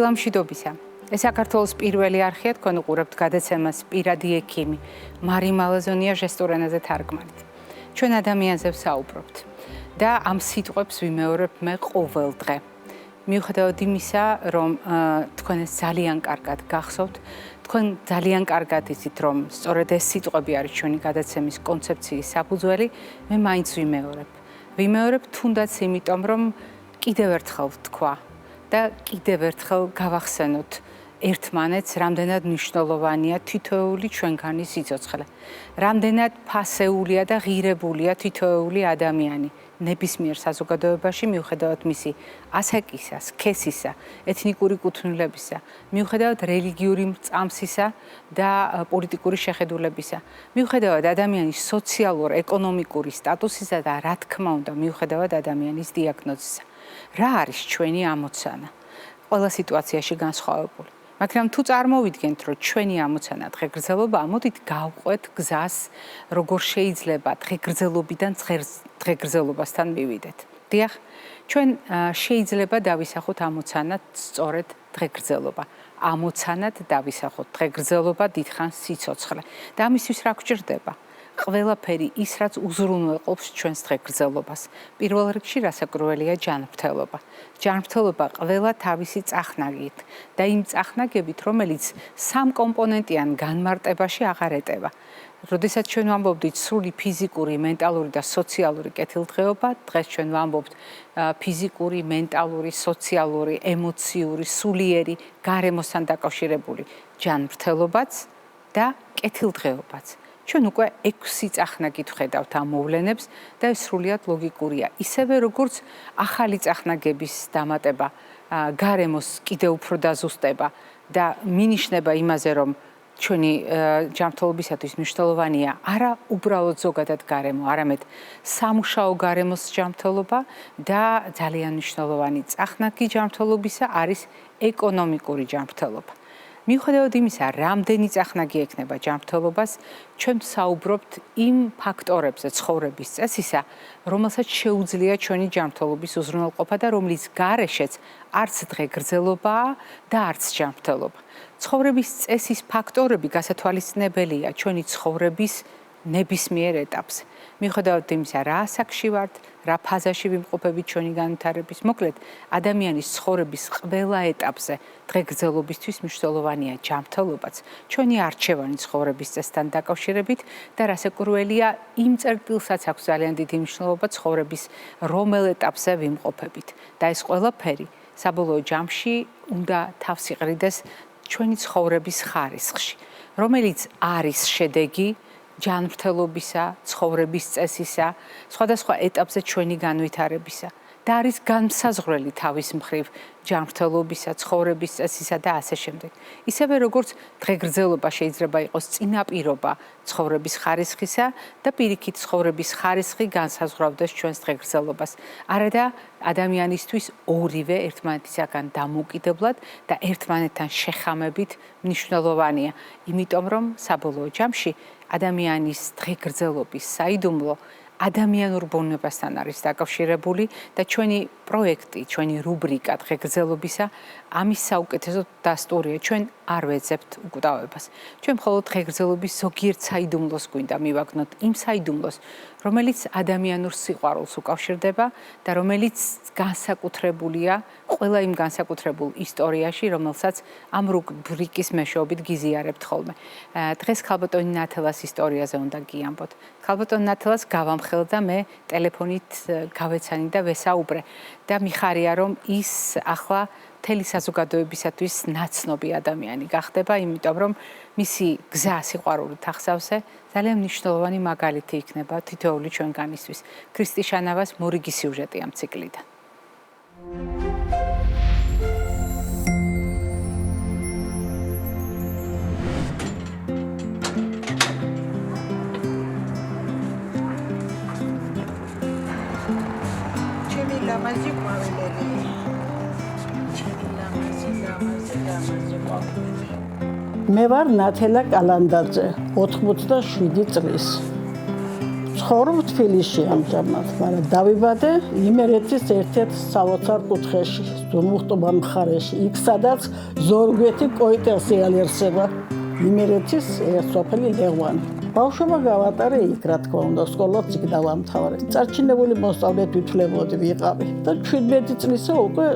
ყველა მშვიდობისა. ეს საქართველოს პირველი არხია, თქვენ უყურებთ გადაცემას პირადი ექიმი მარი მალაზონია ჟესტურ ენაზე თარგმნით. ჩვენ ადამიანზე ვსაუბრობთ და ამ სიტყვებს ვიმეორებ მე ყოველ დღე. მიუხედავად იმისა, რომ თქვენ ეს ძალიან კარგად გახსოვთ, თქვენ ძალიან კარგად იცით, რომ სწორედ ეს სიტყვები არის ჩვენი გადაცემის კონცეფციის საფუძველი, მე მაინც ვიმეორებ თუნდაც იმიტომ, რომ კიდევ ერთხელ ვთქვა და კიდევ ერთხელ გავახსენოთ ერთმანეთს, რამდენად მნიშვნელოვანია თითოეული ჩვენგანი სიცოცხლე. რამდენად ფასეულია და ღირებულია თითოეული ადამიანი ნებისმიერ საზოგადოებაში, მიუხედავად მისი ასაკისა, სქესისა, ეთნიკური კუთვნილებისა, მიუხედავად რელიგიური წამსისა და პოლიტიკური შეხედულებისა, მიუხედავად ადამიანის სოციალურ-ეკონომიკური სტატუსისა და რა თქმა უნდა, მიუხედავად ადამიანის დიაგნოზისა. რა არის ჩვენი ამოცანა? ყველა სიტუაციაში განსხვავებული. მაგრამ თუ წარმოვიდგენთ, რომ ჩვენი ამოცანა დღეგრძელობა, ამოდით გავყვეთ გზას, როგორ შეიძლება დღეგრძელობიდან დღეგრძელობასთან მივიდეთ. დიახ, ჩვენ შეიძლება დავისახოთ ამოცანად სწორედ დღეგრძელობა. ამოცანად დავისახოთ დღეგრძელობა, დიდხანს სიცოცხლე. და ამისთვის რა გვჭირდება? ყველაფერი ის, რაც უზრუნველყოფს ჩვენს დღეგრძელობას. პირველ რიგში რასაკურველია ჯანმრთელობა. ჯანმრთელობა ყველა თავისი წახნაგით და იმ წახნაგებით, რომელიც სამკომპონენტიან განმარტებაში აღარ ეტევა. როდესაც ჩვენ ვამბობთ სრული ფიზიკური, მენტალური და სოციალური კეთილდღეობა, დღეს ჩვენ ვამბობთ ფიზიკური, მენტალური, სოციალური, ემოციური, სულიერი, გარემოსთან დაკავშირებული ჯანმრთელობაც და კეთილდღეობაც. ჩვენ უკვე 6 წახნაგით ვხედავთ ამ მოვლენებს და ეს სრულიად ლოგიკურია. ისევე როგორც ახალი წახნაგების დამატება გარემოს კიდევ უფრო დაზუსტება და მინიშნება იმაზე, რომ ჩვენი ჯანმრთელობისათვის მნიშვნელოვანია არა უბრალოდ ზოგადად გარემო, არამედ სამუშაო გარემოს ჯანმრთელობა და ძალიან მნიშვნელოვანი წახნაგი ჯანმრთელობისა არის ეკონომიკური ჯანმრთელობა. მიუხედავად იმისა, რამდენი წახნაგი ექნება ჯანმრთელობას, ჩვენ ვსაუბრობთ იმ ფაქტორებზე ცხოვრების წესისა, რომელსაც შეუძლია ჩვენი ჯანმრთელობის უზრუნველყოფა და რომლის გარეშეც არც დღეგრძელობაა და არც ჯანმრთელობა. ცხოვრების წესის ფაქტორები გასათვალისწინებელია ჩვენი ცხოვრების ნებისმიერ ეტაპზე. მიუხედავად იმისა, რა ასაკში ვართ, რა ფაზაში ვიმყოფებით ჩვენი განვითარების, მოკლედ, ადამიანის ცხოვრების ყველა ეტაპზე დღეგრძელობისთვის მნიშვნელოვანია ჯანმრთელობაც, ჩვენი არჩევანი ცხოვრების წესთან დაკავშირებით და რასაკურველია იმ წერტილსაც აქვს ძალიან დიდი მნიშვნელობა ცხოვრების რომელ ეტაპზე ვიმყოფებით. და ეს ყველაფერი საბოლოო ჯამში უნდა თავს იყრიდეს ჩვენი ცხოვრების ხარისხში, რომელიც არის შედეგი ჯანმრთელობისა, ცხოვრების წესისა, სხვადასხვა ეტაპზე ჩვენი განვითარებისა და არის განმსაზღვრელი თავის მხრივ ჯანმრთელობისა, ცხოვრების წესისა და ასე შემდეგ. ისევე როგორც დღეგრძელობა შეიძლება იყოს წინაპირობა ცხოვრების ხარისხისა და პირიქით ცხოვრების ხარისხი განსაზღვრავდეს ჩვენს დღეგრძელობას. არადა ადამიანისთვის ორივე ერთმანეთისაგან დამოუკიდებლად და ერთმანეთთან შეხამებით მნიშვნელოვანია, იმიტომ რომ საბოლოო ჯამში ადამიანის დღეგრძელობის საიდუმლო ადამიანურ ბუნებასთან არის დაკავშირებული და ჩვენი პროექტი, ჩვენი რუბრიკა დღეგრძელობისა ამის საუკეთესო დასტურია. ჩვენ არ ვეძებთ უკვდავებას. ჩვენ მხოლოდ დღეგრძელობის ზოგიერთ საიდუმლოს გვინდა მივაგნოთ, იმ საიდუმლოს, რომელიც ადამიანურ სიყვარულს უკავშირდება და რომელიც განსაკუთრებულია ყველა იმ განსაკუთრებულ ისტორიაში, რომელსაც ამ რუბრიკის მეშვეობით გიზიარებთ ხოლმე. დღეს ქალბატონი ნათელას ისტორიაზე უნდა გიამბოთ. ქალბატონ ნათელას გავამხელ და მე ტელეფონით გავეცანი და ვესაუბრე და მიხარია, რომ ის ახლა მთელი საზოგადოებისათვის ნაცნობი ადამიანი გახდება, იმიტომ რომ მისი გზა სიყვარულით ახსავსე ძალიან მნიშვნელოვანი მაგალითი იქნება თითოეული ჩვენგანისთვის. ქრისტი შანავას მორიგი სიუჟეტი ამ ციკლიდან. ლამაზი ყვავილები. მე ვარ ნათელა კალანდაძე, 87 წლის. ცხოვრობ თბილისში ამჟამად, მაგრამ დავიბადე იმერეთის ერთ-ერთ სალოცარ კუთხეში, ზურმუხტობა მხარეში, იქ სადაც ზორგვეთი კოიტელსი ალერსება. იმერეთის სოფელი ლეღვანი. ბავშვობა გავატარე იქ, რა თქმა უნდა, სკოლაც იქ დავამთავრე. წარჩინებული მოსწავლე თვითლებოდი ვიყავი და 17 წლისა უკვე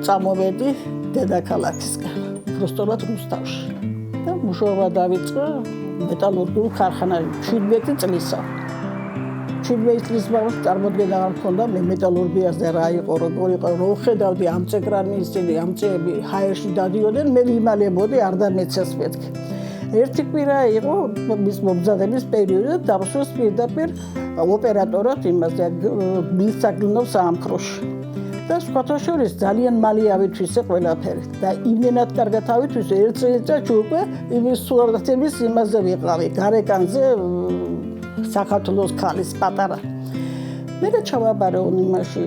წამოვედი დედაქალაქისკენ, უბრალოდ რუსთავში. და მუშაობა დავიწყე მეტალურგიულ ქარხანაში 17 წლისა. 17 წლის ბავშვს წარმოდგენა არ მქონდა მე მეტალურგიაზე რა იყო, როგორ იყო, რო ხედავდი ამწეკრანი ისინი, ამწეები ჰაერში დადიოდნენ, მე ვიმალებოდი არ დამეცეს მეთქი. ერთი კვირა იყო მის მომზადების პერიოდი და დავსვეს პირდაპირ ოპერატორად იმაზე მილსაგლნო საამქროში. და სხვათა შორის ძალიან მალე ავითვისე ყველაფერი და იმენად კარგად ავითვისე ერთ წელიწადში უკვე იმის სურათების იმაზე ვიყავი გარეკანზე საქართველოს ქალის პატარა. მე ჩავაბარე იმაში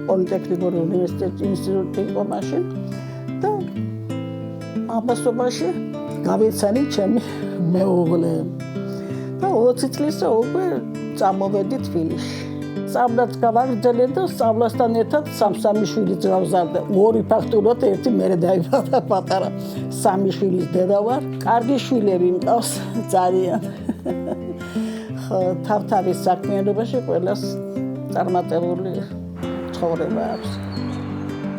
პოლიტექნიკური უნივერსიტეტის ინსტიტუტი იყო მაშინ და ამასობაში გავეცანი ჩემი მეუღლე და 20 წლისა უკვე წამოვედი თბილისში. სწავლაც გავაგრძელე და სწავლასთან ერთად სამსამი შვილი გავზარდა. ორი ფაქტურად ერთი მერე დაიბადა პატარა. სამი შვილის დედა ვარ. კარგი შვილები მყავს ძალიან. თავთავის საქმიანობაში ყველას წარმატებული ცხოვრება აქვს.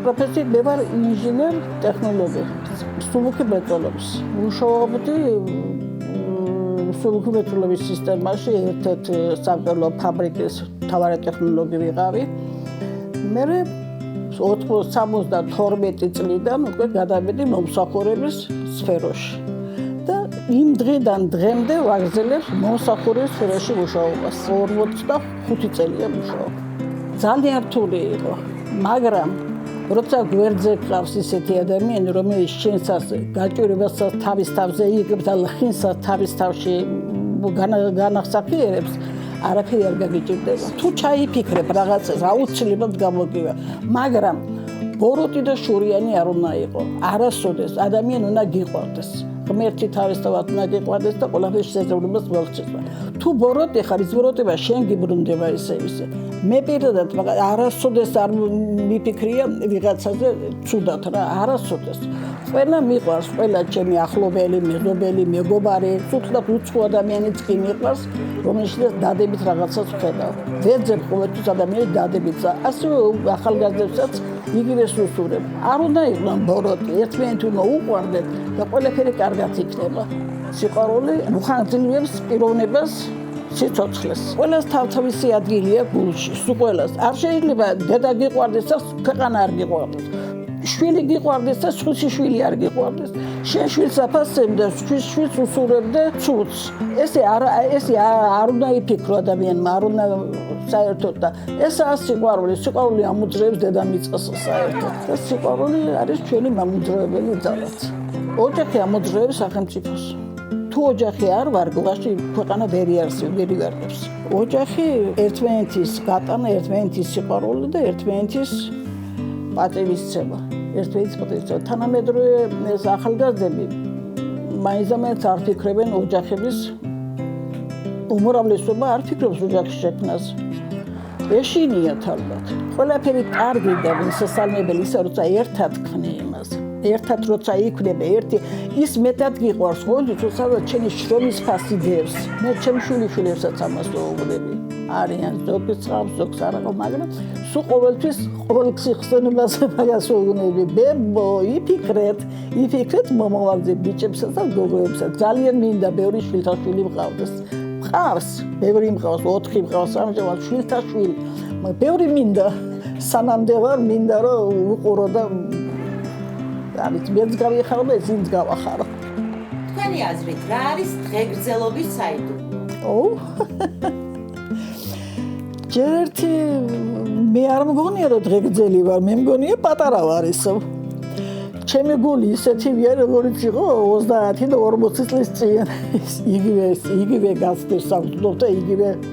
პროფესიით მე ვარ ინჟინერ ტექნოლოგი. სულუქი მრეწველობის. მუშაობდი სულუქი მრეწველობის სისტემაში ერთ-ერთ სამკერლო ფაბრიკის მთავარი ტექნოლოგი ვიყავი. მე 72 წლიდან უკვე გადავედი მომსახურების სფეროში. და იმ დღიდან დღემდე ვაგრძელებ მომსახურების სფეროში მუშაობას. 45 წელია მუშაობ. ძალიან რთული იყო, მაგრამ როცა გვერდზე ყავს ისეთი ადამიანი, რომელიც შენსაც გაჭირებასაც თავის თავზე იღებს და ლხინსაც თავის თავში განახსახიერებს, არაფერი არ გაგიჭირდება. თუ ჩაიფიქრებ რაღაცას, აუცილებლად გამოგივა, მაგრამ ბოროტი და შურიანი არ უნდა იყოს. არასოდეს ადამიანი უნდა გიყვარდეს. ღმერთი თავისთავად უნდა გიყვარდეს და ყველაფერს შესაძლებლობას მოაღწევს. თუ ბოროტი ხარ, ის ბოროტება შენ გიბრუნდება ისე. მე პირადად არასოდეს არ მიფიქრია ვიღაცაზე ცუდად რა, არასოდეს. ყველა მიყვარს, ყველა ჩემი ახლობელი, მეგობელი, მეგობარი, ცუდად უცხო ადამიანიც კი მიყვარს, რომელშიც დადებით რაღაცას ვხედავ. ვეძებ ყოველთვის ადამიანის დადებით და ასევე ახალგაზრდებსაც იგივე სურსურებ. არ უნდა იყვნენ ბოროტი, ერთმანეთს უნდა უყვარდეთ და ყველაფერი კარგად იქნება. სიყვარული უხანგრძლივებს პიროვნებას სიცოცხლეს. ყველას თავთავისი ადგილი აქვს გულში, სულ ყველას. არ შეიძლება დედა გიყვარდეს და ქვეყანა არ გიყვარდეს. შვილი გიყვარდეს და სხვისი შვილი არ გიყვარდეს. შენ შვილს აფასებ და შვილს უსურებ და ცუდს. ესე არ უნდა იფიქრო ადამიანმა, არ უნდა საერთოდ და ესაა სიყვარული. სიყვარული ამოძრეებს დედამიწას საერთოდ. და სიყვარული არის ჩვენი მამოძრავებელი ძალაც. ოჯახი ამოძრეებს სახელმწიფოს. თუ ოჯახი არ ვარ, გლაში ქვეყანა ვერ იარსებს. ოჯახი ერთმანეთის გატანა, ერთმანეთის სიყვარული და ერთმანეთის პატივისცემა. თანამედროვე ახალგაზრდები მაინც არ ფიქრობენ ოჯახების უმრავლესობა არ ფიქრობს ოჯახის შექმნას. ეშინიათ ალბათ. ყველაფერი კარგი და შესაძლებელი ისე როცა ერთად ქმნი იმას. ერთად როცა იქნება ერთი ის მეტად გიყვარს ხოლმე თუცა ჩემი შრომის ფასი დევს. მე ჩემ შვილიშვილებსაც ამას ვუღლები. არიან ზოგს წავს, ზოგს არა, მაგრამ სულ ყოველთვის ყოველ ხსენებას მაგას ვუღლები. ბებო, იფიქრეთ მომავალზე ბიჭებსაც და გოგოებსაც. ძალიან მინდა ბევრი შვილთაშვილი მყავდეს. მყავს, ბევრი მყავს, 4 მყავს, ამჟამად შვილთაშვილი. ბევრი მინდა, სანამდე ვარ მინდა რომ უყურო და ამით მეც გავიხარო და ისინიც გავახარო. თქვენი აზრით, რა არის დღეგრძელობის საიდუმლო? ჯერერთი მე არ მგონია რომ დღეგრძელი ვარ, მე მგონია პატარა ვარ ისო. ჩემი გული ისეთი ვარ, როგორც იყო 30 და 40 წლის წინ. იგივე გასწევს სამწუხაროდ და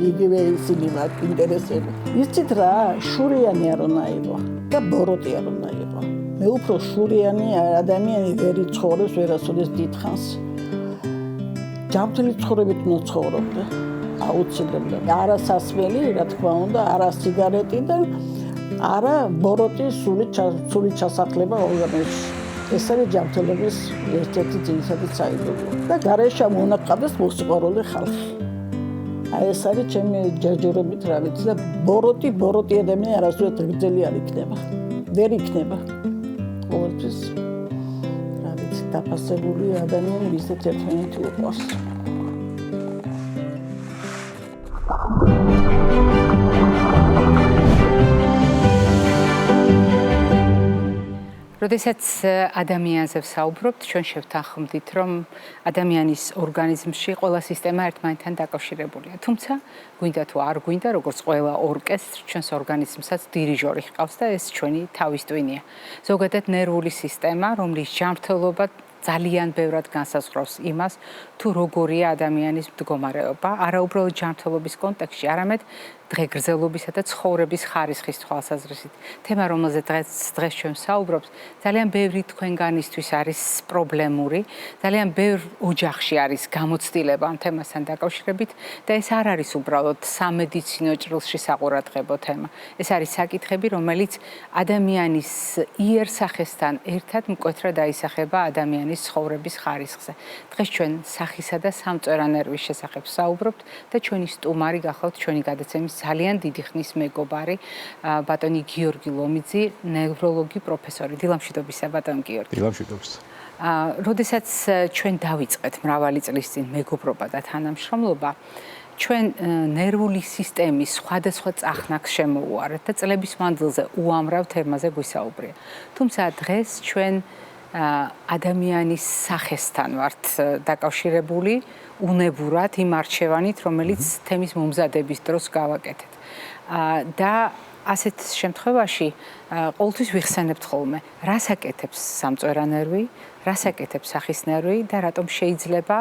იგივე ისინი მაქვს ინტერესები. იცით რა, შურიანი არ უნდა იყოს და ბოროტი არ უნდა იყოს. მე უფრო შურიანი ადამიანი ვერ იცხოვრებს ვერასოდეს დიდხანს. ჯანმრთელი ცხოვრებით უნდა ცხოვრობდე. აუცილებლად. არა სასმელი, რა თქმა უნდა, არა სიგარეტი და არა ბოროტის სული ჩასახლება ორგანიზმში. ეს არის ჯანმრთელობის ერთ-ერთი ძირითადი საიდუმლო. და გარეშე უნდა გყავდეს მოსიყვარული ხალხი. აი ეს არის ჩემი ჯერჯერობით რა ვიცი და ბოროტი ადამიანი არასდროს გრძელი არ იქნება. ვერ იქნება. ყოველთვის რა ვიცი დაფასებული ადამიანი ვისაც ერთმანეთი უყვარს. როდესაც ადამიანზე ვსაუბრობთ, ჩვენ შევთანხმდით, რომ ადამიანის ორგანიზმში ყველა სისტემა ერთმანეთთან დაკავშირებულია. თუმცა, გვინდა თუ არ გვინდა, როგორც ყველა ორკესტრ, ჩვენს ორგანიზმსაც დირიჟორი ჰყავს და ეს ჩვენი თავის ტვინია. ზოგადად ნერვული სისტემა, რომლის ჯანმრთელობა ძალიან ბევრად განსაზღვრავს იმას, თუ როგორია ადამიანის მდგომარეობა, არა უბრალოდ ჯანმრთელობის კონტექსტში, არამედ დღეგრძელობისა და ცხოვრების ხარისხის თვალსაზრისით. თემა, რომელზეც დღეს ჩვენ ვსაუბრობთ, ძალიან ბევრი თქვენგანისთვის არის პრობლემური, ძალიან ბევრ ოჯახში არის გამოცდილება ამ თემასთან დაკავშირებით და ეს არ არის უბრალოდ სამედიცინო ჭრილში საყურადღებო თემა. ეს არის საკითხები, რომელიც ადამიანის იერსახესთან ერთად მკვეთრად აისახება ადამიანის ცხოვრების ხარისხზე. დღეს ჩვენ სახისა და სამწვერა ნერვის შესახებ ვსაუბრობთ და ჩვენი სტუმარი გახლავთ ჩვენი გადაცემის ძალიან დიდი ხნის მეგობარი ბატონი გიორგი ლომიძე, ნევროლოგი პროფესორი. დილამშვიდობისა ბატონ გიორგი. დილამშვიდობისა. როდესაც ჩვენ დავიწყეთ მრავალი წლის წინ მეგობრობა და თანამშრომლობა, ჩვენ ნერვული სისტემის სხვადასხვა წახნაგს შემოუარეთ და წლების მანძილზე უამრავ თემაზე გვისაუბრია. თუმცა დღეს ჩვენ ადამიანის სახესთან ვართ დაკავშირებული უნებურად იმ არჩევანით, რომელიც თემის მომზადების დროს გავაკეთეთ. და ასეთ შემთხვევაში ყოველთვის ვიხსენებთ ხოლმე, რას აკეთებს სამწვერა ნერვი, რას აკეთებს სახის ნერვი და რატომ შეიძლება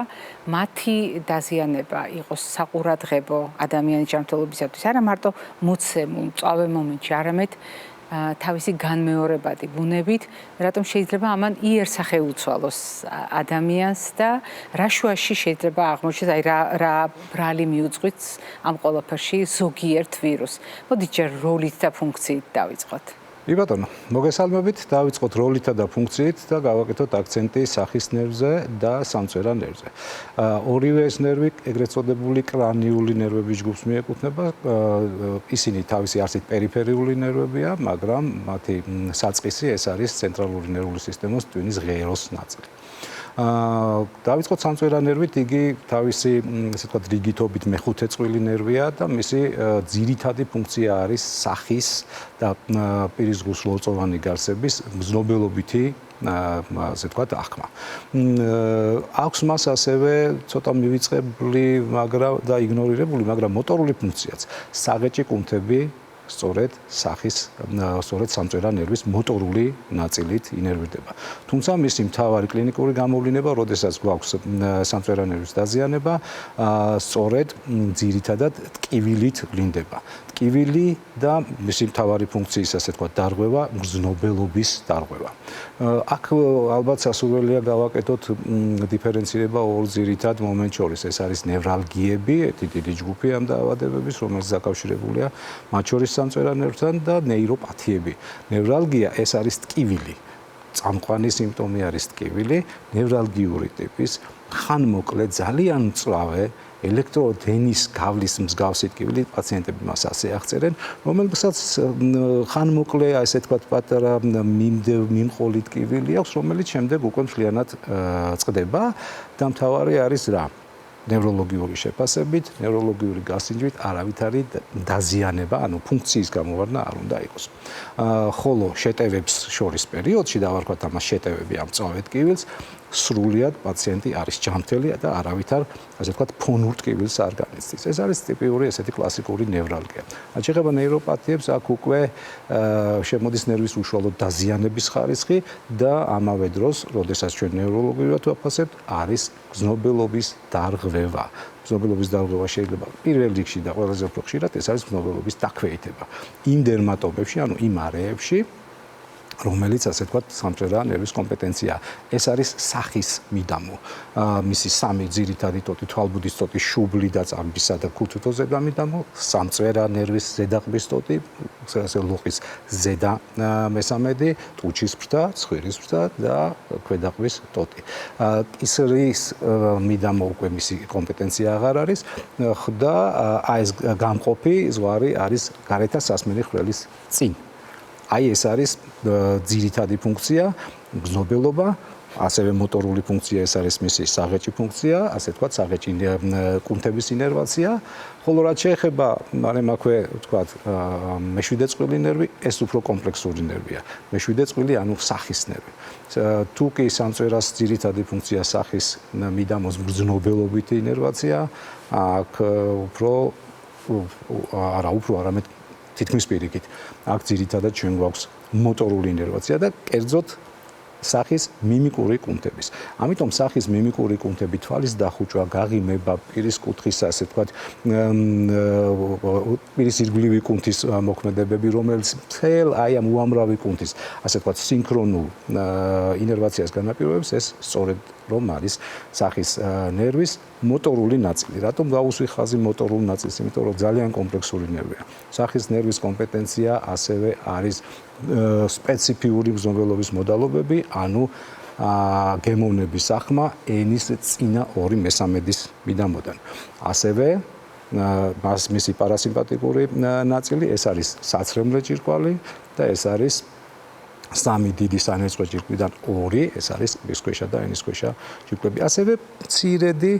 მათი დაზიანება იყოს საყურადღებო ადამიანის ჯანმრთელობისათვის, არა მარტო მოცემულ, მწვავე მომენტში, არამედ თავისი განმეორებადი ბუნებით, რატომ შეიძლება ამან იერსახე უცვალოს ადამიანს და რა შუაში შეიძლება აღმოჩნდეს, აი რა ბრალი მიუძღვით ამ ყველაფერში ზოგიერთ ვირუსს. მოდით ჯერ როლით და ფუნქციით დავიწყოთ. ბატონო, მოგესალმებით, დავიწყოთ როლითა და ფუნქციით და გავაკეთოთ აქცენტი სახის ნერვზე და სამწვერა ნერვზე. ორივე ეს ნერვი, ეგრეთ წოდებული კრანიული ნერვების ჯგუფს მიეკუთვნება. ისინი თავისი არსით პერიფერიული ნერვებია, მაგრამ მათი საწყისი ეს არის ცენტრალური ნერვული სისტემის ტვინის ღეროს ნაწილი. დავიწყოთ სამწვერა ნერვით, იგი თავისი, ესე ვთქვათ, რიგითობით მეხუთე წყვილი ნერვია და მისი ძირითადი ფუნქცია არის სახის და პირისგუს ლორწოვანი გარსების მზნობელობითი, ასე ვთქვათ, აღქმა. აქვს მას ასევე ცოტა მივიწყებული, მაგრამ და იგნორირებული, მაგრამ მოტორული ფუნქციაც. საღეჭი კუნთები სწორედ სახის, სწორედ სამწვერა ნერვის მოტორული ნაწილით ინერვირდება. თუმცა მისი მთავარი კლინიკური გამოვლინება, როდესაც გვაქვს სამწვერა ნერვის დაზიანება, სწორედ ძირითადად ტკივილით ვლინდება. ტკივილი და მისი მთავარი ფუნქციის, ასე ვთქვათ, დარღვევა, მგრძნობელობის დარღვევა. აქ ალბათ სასურველია გავაკეთოთ დიფერენცირება ორ ძირითად მომენტ შორის. ეს არის ნევრალგიები, ერთი დიდი ჯგუფი ამ დაავადებების, რომელიც დაკავშირებულია მათ შორის სამწვერა ნერვთან და ნეიროპათიები. ნევრალგია ეს არის ტკივილი. წამყვანი სიმპტომი არის ტკივილი, ნევრალგიური ტიპის, ხანმოკლე, ძალიან მწვავე ელექტროდენის გავლის მსგავსი ტკივილი, პაციენტები მას ასე აღწერენ, რომელსაც ხანმოკლე, ასე ვთქვათ, პატარა მიმყოლი ტკივილი აქვს, რომელიც შემდეგ უკვე მთლიანად წყდება და მთავარი არის რა? ნევროლოგიური შეფასებით, ნევროლოგიური გასინჯვით არავითარი დაზიანება, ანუ ფუნქციის გამოვარდნა არ უნდა იყოს. ხოლო შეტევებს შორის პერიოდში დავარქვათ ამას შეტევები ამ მწვავე ტკივილს, სრულიად პაციენტი არის ჯანმრთელი და არავითარ, ასე ვთქვათ, ფონურ ტკივილს არ განიცდის. ეს არის ტიპიური, ესეთი კლასიკური ნევრალგია. რაც შეეხება ნეიროპათიებს, აქ უკვე შემოდის ნერვის უშუალო დაზიანების ხარისხი და ამავე დროს, როდესაც ჩვენ ნევროლოგიურად ვაფასებთ, არის გრძნობელობის დარღვევა. გრძნობელობის დარღვევა შეიძლება პირველ რიგში და ყველაზე უფრო ხშირად ეს არის გრძნობელობის დაქვეითება. იმ დერმატომებში, ანუ იმ არეებში, რომელიც ასე ვთქვათ სამწვერა ნერვის კომპეტენციაა. ეს არის სახის მიდამო. მისი სამი ძირითადი ტოტი, თვალბუდის ტოტი, შუბლი და წამბისა და ქუთუთოს ზედამიდამო, სამწვერა ნერვის ზედაყბის ტოტი, ასე ლოყის ზედა მესამედი, ტუჩის ფრთა, ცხვირის ფრთა და ქვედაყბის ტოტი. კისრის მიდამო უკვე მისი კომპეტენცია აღარ არის და ეს გამყოფი ზღვარი არის გარეთა სასმელი ხვრელის წინ. აი ეს არის ძირითადი ფუნქცია, გზნობელობა, ასევე მოტორული ფუნქცია, ეს არის მისი საღეჭი ფუნქცია, ასე ვთქვათ, საღეჭი კუნთების ინერვაცია, ხოლო რაც შეეხება აქვე ვთქვათ, მეშვიდე წყვილი ნერვი, ეს უფრო კომპლექსური ნერვია. მეშვიდე წყვილი, ანუ სახის ნერვი. თუ კი სამწვერას ძირითადი ფუნქცია სახის მიდამოს გზნობელობითი ინერვაცია, აქ არამედ თითქმის პირიქით. აქ ძირითადად ჩვენ გვაქვს მოტორული ინერვაცია და კერძოდ სახის მიმიკური კუნთების. ამიტომ სახის მიმიკური კუნთები თვალის დახუჭვა, გაღიმება, პირის კუთხის, ასე ვთქვათ, პირის ირგვლივი კუნთის მოქმედებები, რომელიც მთელ აი ამ უამრავი კუნთის, ასე ვთქვათ, სინქრონულ ინერვაციას განაპირობებს, ეს სწორედ რომ არის სახის ნერვის მოტორული ნაწილი. რატომ გავუსვი ხაზი მოტორულ ნაწილს? იმიტომ რომ ძალიან კომპლექსური ნერვია. სახის ნერვის კომპეტენცია ასევე არის სპეციფიური გზნობელობის მოდალობები, ანუ გემოვნების ახმა ენის წინა 2/3 მიდამოდან. ასევე მისი პარასიმპათიკური ნაწილი, ეს არის საცრემლე ჭირკვალი და ეს არის სამი დიდი სანერწყვე ჭირკვლიდან 2, ეს არის მისქვეშა და ენისქვეშა ჭირკვლები. ასევე მცირედი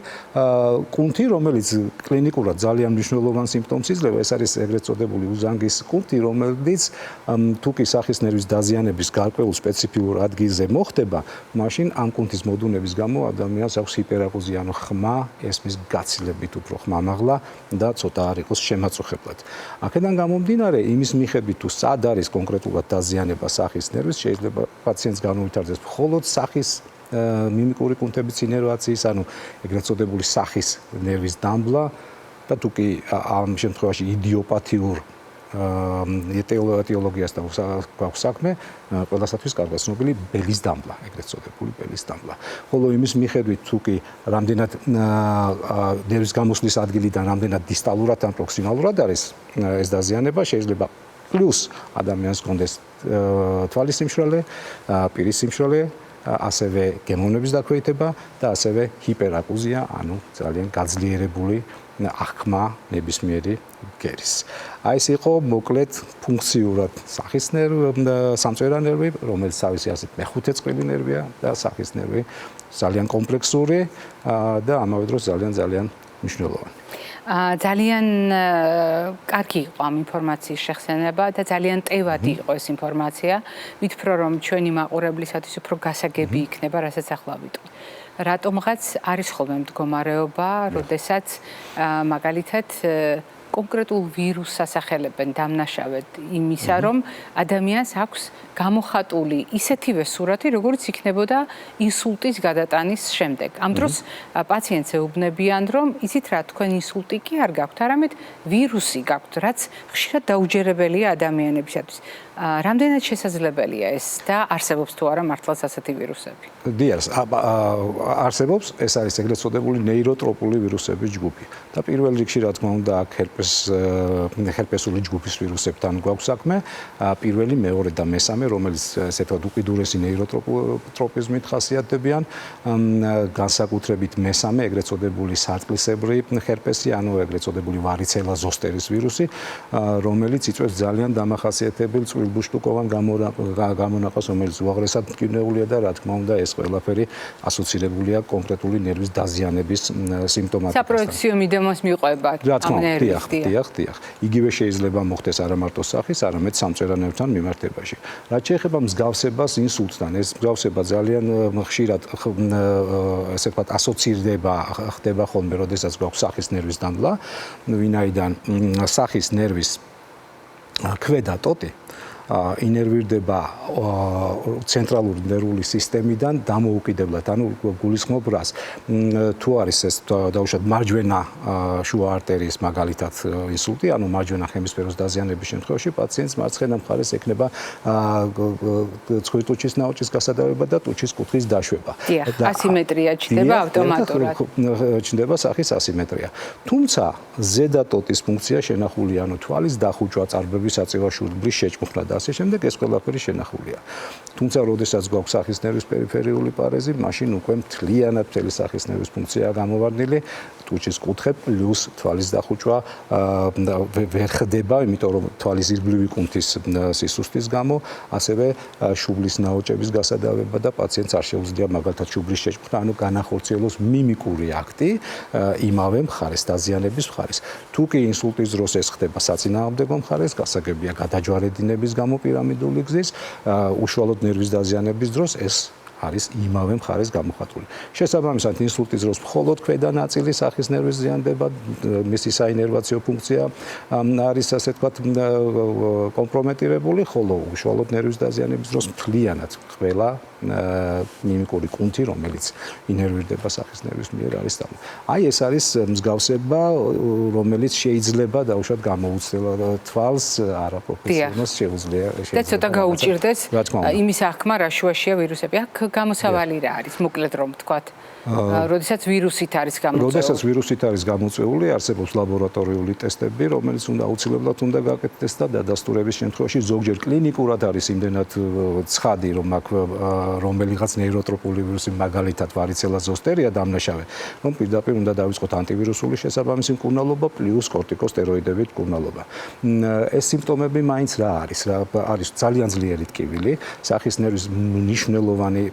კუნთი, რომელიც კლინიკურად ძალიან მნიშვნელოვან სიმპტომს იძლევა, ეს არის ეგრეთ წოდებული უზანგის კუნთი, რომელიც თუ კი სახის ნერვის დაზიანების გარკვეულ სპეციფიურ ადგილზე მოხდება, მაშინ ამ კუნთის მოდუნების გამო ადამიანს აქვს ჰიპერაკუზია, ანუ ხმა ესმის გაცილებით უფრო ხმამაღლა და ცოტა არ იყოს შემაწუხებლად. აქედან გამომდინარე, იმის მიხედვით თუ სად არის კონკრეტულად დაზიანება სახის შეიძლება პაციენტს განუვითარდეს მხოლოდ სახის მიმიკური კუნთების ინერვაციის, ანუ ეგრეთ წოდებული სახის ნერვის დამბლა და თუ კი ამ შემთხვევაში იდიოპათიურ ეტიოლოგიასთან გვაქვს საქმე, ყველასათვის კარგად ცნობილი ბელის დამბლა, ეგრეთ წოდებული ბელის დამბლა. ხოლო იმის მიხედვით თუ კი რამდენად ნერვის გამოსვლის ადგილიდან რამდენად დისტალურად ან პროქსიმალურად არის ეს დაზიანება, შეიძლება პლუს ადამიანს გქონდეს თვალის სიმშრალე, პირის სიმშრალე, ასევე გემოვნების დაქვეითება და ასევე ჰიპერაკუზია, ანუ ძალიან გაძლიერებული აღქმა ნებისმიერი ბგერის. აი ეს იყო მოკლედ ფუნქციურად სახის ნერვი, სამწვერა ნერვი, რომელიც თავისი ასეთ მეხუთე წყვილი ნერვია და სახის ნერვი ძალიან კომპლექსური და ამავე დროს ძალიან მნიშვნელოვანი. ძალიან კარგი იყო ამ ინფორმაციის შეხსენება და ძალიან ტევადი იყო ეს ინფორმაცია. ვითვლი რომ ჩვენი მაყურებლისათვის უფრო გასაგები იქნება, რასაც ახლა ვიტყვი. რატომღაც არის ხოლმე მდგომარეობა, როდესაც მაგალითად კონკრეტულ ვირუსს ასახელებენ დამნაშავედ იმისა, რომ ადამიანს აქვს გამოხატული ისეთივე სურათი, როგორც იქნებოდა ინსულტის გადატანის შემდეგ. ამ დროს პაციენტს ეუბნებიან, რომ იცით რა, თქვენ ინსულტი კი არ გაქვთ, არამედ ვირუსი გაქვთ, რაც ხშირად დაუჯერებელია ადამიანებისათვის. რამდენად შესაძლებელია ეს და არსებობს თუ არა მართლაც ასეთი ვირუსები? დიახ, არსებობს, ეს არის ეგრეთ წოდებული ნეიროტროპული ვირუსების ჯგუფი. და პირველ რიგში რა თქმა უნდა აქ ჰერპესული ჯგუფის ვირუსებთან გვაქვს საქმე, პირველი, მეორე და მესამე, რომელიც ესე ვთქვათ უკიდურესი ნეიროტროპიზმით ხასიათდებიან, განსაკუთრებით მესამე ეგრეთ წოდებული სარტყლისებრი ჰერპესი, ანუ ეგრეთ წოდებული ვარიცელა ზოსტერის ვირუსი, რომელიც იწვევს ძალიან დამახასიათებელ ბუშტუკოვან გამონაყარს, რომელიც უაღრესად მტკივნეულია და რა თქმა უნდა ეს ყველაფერი ასოცირებულია კონკრეტული ნერვის დაზიანების სიმპტომატიკასთან. საპროექციო მიდამოს მიყვება ამ ნერვის. დიახ. იგივე შეიძლება მოხდეს არა მარტო სახის, არამედ სამწვერა ნერვთან მიმართებაში. რაც შეეხება მსგავსებას ინსულტთან, ეს მსგავსება ძალიან ხშირად ესე ვთქვათ ასოცირდება ხდება ხოლმე, როდესაც გვაქვს სახის ნერვის დამბლა, ვინაიდან სახის ნერვის ქვედა ტოტი ინერვირდება ცენტრალური ნერვული სისტემიდან დამოუკიდებლად, ანუ გულისხმობ რას. თუ არის ეს დაუშვათ მარჯვენა შუა არტერიის მაგალითად ინსულტი, ანუ მარჯვენა ჰემისფეროს დაზიანების შემთხვევაში პაციენტს მარცხენა მხარეს ექნება ცხვირტუჩის ნაოჭის გასადავება და ტუჩის კუთხის დაშვება. ასიმეტრია ჩნდება ავტომატურად. ჩნდება სახის ასიმეტრია. თუმცა ზედა ტოტის ფუნქცია შენახულია, ანუ თვალის დახუჭვა, წარბების აწევა, შურთბრის შეჭმუხლა და ასე შემდეგ, ეს ყველაფერი შენახულია. თუმცა როდესაც გვაქვს სახის ნერვის პერიფერიული პარეზი, მაშინ უკვე მთლიანად მთელი სახის ნერვის ფუნქციაა გამოვარდნილი, ტუჩის კუთხე პლუს თვალის დახუჭვა ვერ ხდება, იმიტომ რომ თვალის ირგვლივი კუნთის სისუსტის გამო, ასევე შუბლის ნაოჭების გასადავება და პაციენტს არ შეუძლია მაგალითად შუბლის შეჭმუხლა, ანუ განახორციელოს მიმიკური აქტი იმავე მხარეს, დაზიანების მხარეს. თუ კი ინსულტის დროს ეს ხდება საწინააღმდეგო მხარეს, გასაგებია გადაჯვარედინების გამო პირამიდული გზის, უშუალოდ ნერვის დაზიანების დროს ეს არის იმავე მხარეს გამოხატული. შესაბამისად, ინსულტის დროს მხოლოდ ქვედა ნაწილი სახის ნერვის ზიანდება, მისი საინერვაციო ფუნქცია არის ასე თქვათ კომპრომეტირებული, ხოლო უშუალოდ ნერვის დაზიანების დროს მთლიანად ყველა მიმიკური კუნთი, რომელიც ინერვირდება სახის ნერვის მიერ არის დამო. აი ეს არის მსგავსება, რომელიც შეიძლება დაუშვათ გამოუცდელად თვალს არაპროფესიონალს შეუძლია. და ცოტა გაუჭირდეს იმის აღქმა, რა შუაშია ვირუსები. აქ გამოსავალი რა არის, მოკლედ რომ ვთქვათ. როდესაც ვირუსით არის გამოწვეული. როდესაც ვირუსით არის გამოწვეული, არსებობს ლაბორატორიული ტესტები, რომელიც აუცილებლად უნდა გაკეთდეს და დადასტურების შემთხვევაში ზოგჯერ კლინიკურად არის იმდენად ცხადი, რომ აქ რომელიღაც ნეიროტროპული ვირუსი, მაგალითად ვარიცელა ზოსტერია დამნაშავე, რომ პირდაპირ უნდა დავიწყოთ ანტივირუსული შესაბამისი მკურნალობა პლუს კორტიკოსტეროიდებით მკურნალობა. ეს სიმპტომები მაინც რა არის? არის ძალიან ძლიერი ტკივილი, სახის ნერვის მნიშვნელოვანი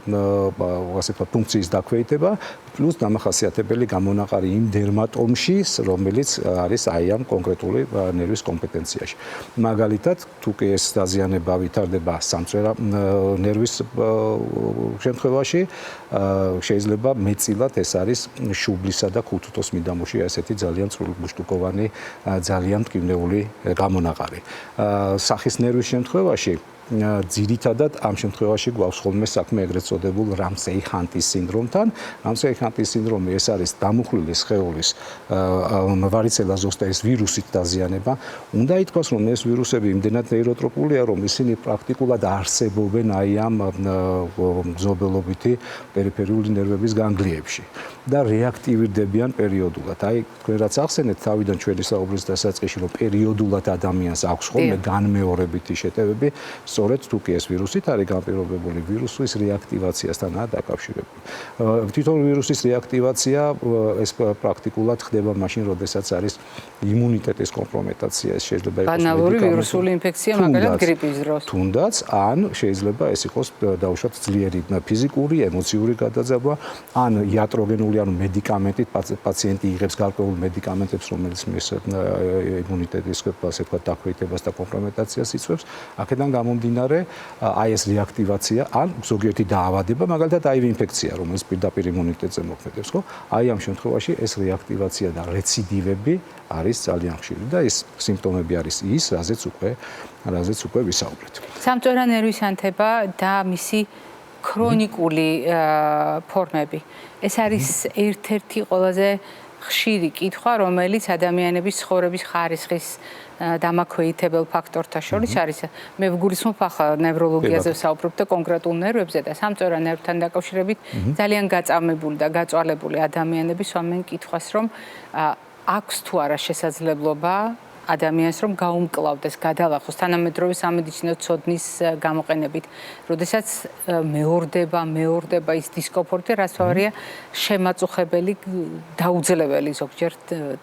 ასე ვთქვათ ფუნქციის დაქვეითება, პლუს დამახასიათებელი გამონაყარი იმ დერმატომში, რომელიც არის აი ამ კონკრეტული ნერვის კომპეტენციაში. მაგალითად, თუ კი ეს დაზიანება ვითარდება სამწვერა ნერვის შემთხვევაში, შეიძლება მეტწილად ეს არის შუბლისა და ქუთუთოს მიდამოში ესეთი ძალიან წვრილგუშტუკოვანი, ძალიან მტკივნეული გამონაყარი. სახის ნერვის შემთხვევაში ძირითადად ამ შემთხვევაში გვაქვს ხოლმე საქმე ეგრეთ წოდებულ რამსეი-ჰანტის სინდრომთან. რამსეი-ჰანტის სინდრომი ეს არის დამუხლული სხეულის ვარიცელა ზოსტერის ვირუსით დაზიანება. უნდა ითქვას, რომ ეს ვირუსები იმდენად ნეიროტროპულია, რომ ისინი პრაქტიკულად არსებობენ აი ამ მგზობელობითი პერიფერიული ნერვების განგლიებში და რეაქტივირდებიან პერიოდულად. აი, თქვენ რაც ახსენეთ თავიდან ჩვენი საუბრის დასაწყისში, რომ პერიოდულად ადამიანს აქვს ხოლმე განმეორებითი შეტევები, სწორედ თუ კი ეს ვირუსით არის განპირობებული, ვირუსის რეაქტივაციასთანაა დაკავშირებული. თვითონ ვირუსის რეაქტივაცია ეს პრაქტიკულად ხდება მაშინ, როდესაც არის იმუნიტეტის კომპრომეტაცია, ეს შეიძლება იყოს ბანალური ვირუსული ინფექცია, მაგალითად გრიპის დროს. თუნდაც, ან შეიძლება ეს იყოს დაუშვათ ძლიერი ფიზიკური, ემოციური გადაძაბვა, ან იატროგენული, ანუ მედიკამენტით პაციენტი იღებს გარკვეულ მედიკამენტებს, რომელიც მის იმუნიტეტის ასე ვთქვათ დაქვეითებას და კომპრომეტაციას იწვევს. აქედან გამომდინარე, აი ეს რეაქტივაცია, ან ზოგიერთი დაავადება, მაგალითად HIV ინფექცია, რომელიც პირდაპირ იმუნიტეტზე მოქმედებს, ხო? აი ამ შემთხვევაში ეს რეაქტივაცია და რეციდივები არის ძალიან ხშირი და ეს სიმპტომები არის ის, რაზეც უკვე ვისაუბრეთ. სამწვერა ნერვის ანთება და მისი ქრონიკული ფორმები. ეს არის ერთ-ერთი ყველაზე ხშირი კითხვა, რომელიც ადამიანების ცხოვრების ხარისხის დამაქვეითებელ ფაქტორთა შორის არის. მე ვგულისხმობ ახლა ნევროლოგიაზე ვსაუბრობ და კონკრეტულ ნერვებზე და სამწვერა ნერვთან დაკავშირებით ძალიან გაწამებული და გაწვალებული ადამიანები სვამენ კითხვას, რომ აქვს თუ არა შესაძლებლობა ადამიანს რომ გაუმკლავდეს, გადალახოს თანამედროვე სამედიცინო ცოდნის გამოყენებით, როდესაც მეორდება ის დისკომფორტი, რაც ვარია შემაწუხებელი, დაუძლეველი ზოგჯერ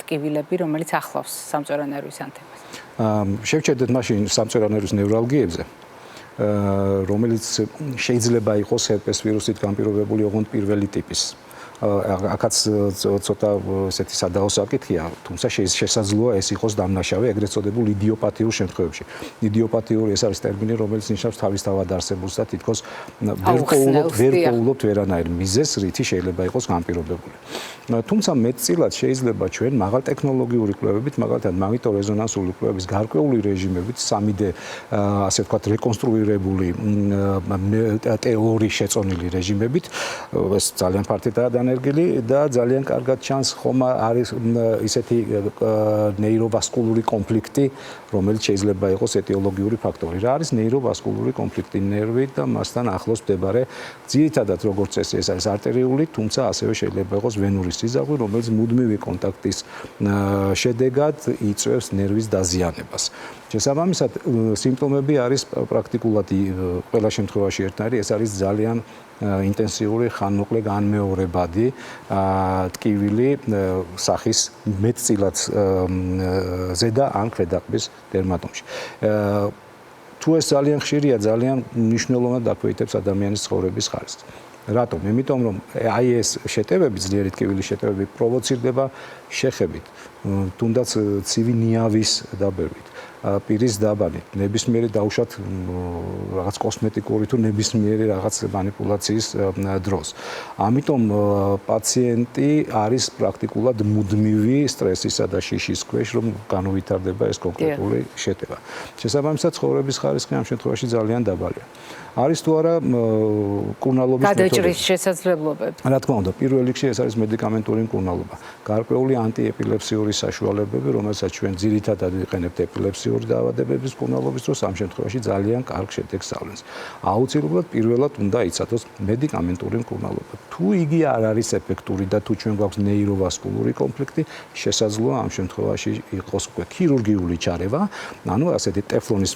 ტკივილები, რომელიც ახლავს სამწვერა ნერვის ანთებას. შევჩერდეთ მაშინ სამწვერა ნერვის ნევრალგიებზე, რომელიც შეიძლება იყოს ჰერპეს ვირუსით განპირობებული ოღონდ პირველი ტიპის აქაც ცოტა ესეთი სადაო საკითხია, თუმცა შესაძლოა ეს იყოს დამნაშავე ეგრეთ წოდებულ იდიოპათიურ შემთხვევებში. იდიოპათიური ეს არის ტერმინი, რომელიც ნიშნავს თავისთავად არსებულს და თითქოს ვერ პოულობთ ვერანაირ მიზეზს, რითი შეიძლება იყოს განპირობებული. თუმცა მეტწილად შეიძლება ჩვენ მაღალ ტექნოლოგიური კვლევებით, მაგალითად მაგნიტორეზონანსული კვლევის გარკვეული რეჟიმებით, 3D ასე ვთქვათ რეკონსტრუირებული თეორიის შეწონილი რეჟიმებით, ეს ძალიან ფართედაა დანერგილი და ძალიან კარგად ჩანს ხომ არის ისეთი ნეიროვასკულური კონფლიქტი, რომელიც შეიძლება იყოს ეტიოლოგიური ფაქტორი. რა არის ნეიროვასკულური კონფლიქტი? ნერვი და მასთან ახლოს მდებარე, ძირითადად როგორც წესი ეს არის არტერიული, თუმცა ასევე შეიძლება იყოს ვენური სიზარღვე, რომელიც მუდმივი კონტაქტის შედეგად იწვევს ნერვის დაზიანებას. შესაბამისად, სიმპტომები არის პრაქტიკულად ყველა შემთხვევაში ერთნაირი, ეს არის ძალიან ინტენსიური ხანმოკლე განმეორებადი ტკივილი სახის მეტწილად ზედა ან ქვედაყბის დერმატომში. თუ ეს ძალიან ხშირია, ძალიან მნიშვნელოვნად აქვეითებს ადამიანის ცხოვრების ხარისხს. რატომ? იმიტომ რომ აი ეს შეტევები, ძლიერი ტკივილის შეტევები პროვოცირდება შეხებით, თუნდაც ცივი ნიავის დაბერვით, პირის დაბანით, ნებისმიერი დაუშვათ რაღაც კოსმეტიკური თუ ნებისმიერი რაღაც მანიპულაციის დროს. ამიტომ პაციენტი არის პრაქტიკულად მუდმივი სტრესისა და შიშის ქვეშ, რომ განუვითარდება ეს კონკრეტული შეტევა. შესაბამისად, ცხოვრების ხარისხი ამ შემთხვევაში ძალიან დაბალია. არის თუ არა მკურნალობის გადაჭრის შესაძლებლობები? რა თქმა უნდა, პირველ რიგში ეს არის მედიკამენტური მკურნალობა. გარკვეული ანტიეპილეფსიური საშუალებები, რომელსაც ჩვენ ძირითადად ვიყენებთ ეპილეფსიური დაავადებების მკურნალობის დროს, ამ შემთხვევაში ძალიან კარგ შედეგს ავლენს. აუცილებლად პირველად უნდა იცადოს მედიკამენტური მკურნალობა. თუ იგი არ არის ეფექტური და თუ ჩვენ გვაქვს ნეიროვასკულური კონფლიქტი, შესაძლოა ამ შემთხვევაში იყოს უკვე ქირურგიული ჩარევა, ანუ ასეთი ტეფლონის